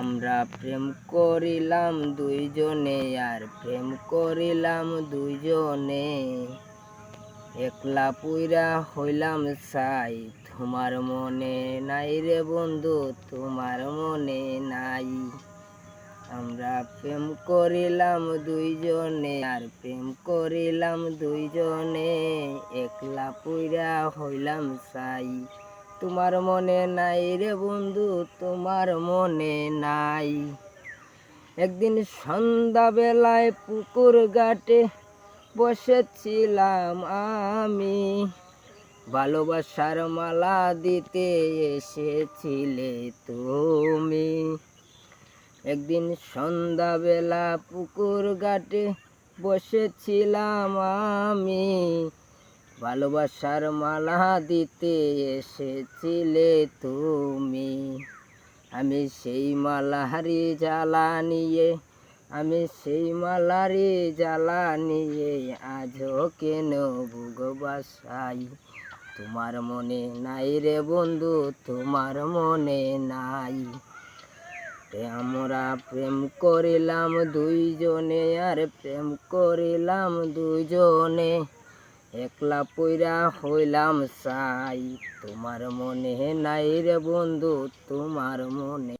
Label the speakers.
Speaker 1: আমরা প্রেম করিলাম দুইজনে আর প্রেম করিলাম দুইজনে, একলা পুইরা হইলাম ছাই। তোমার মনে নাই রে বন্ধু, তোমার মনে নাই। আমরা প্রেম করিলাম দুইজনে আর প্রেম করিলাম দুইজনে, একলা পুইরা হইলাম ছাই। তোমার মনে নাই রে বন্ধু, তোমার মনে নাই। একদিন সন্ধ্যা বেলায় পুকুর ঘাটে বসেছিলাম আমি, ভালোবাসার মালা দিতে এসেছিলে তুমি। একদিন সন্ধ্যাবেলা পুকুর ঘাটে বসেছিলাম আমি, ভালোবাসার মালা দিতে এসেছিলে তুমি। আমি সেই মালাহারি জ্বালা নিয়ে, আমি সেই মালারি জ্বালা নিয়ে আজও কেন বুক বাসাই। তোমার মনে নাই রে বন্ধু, তোমার মনে নাই। আমরা প্রেম করিলাম দুইজনে আর প্রেম করিলাম দুইজনে, একলা পইরা হইলাম ছাই। তোমার মনে নাই রে বন্ধু, তোমার মনে।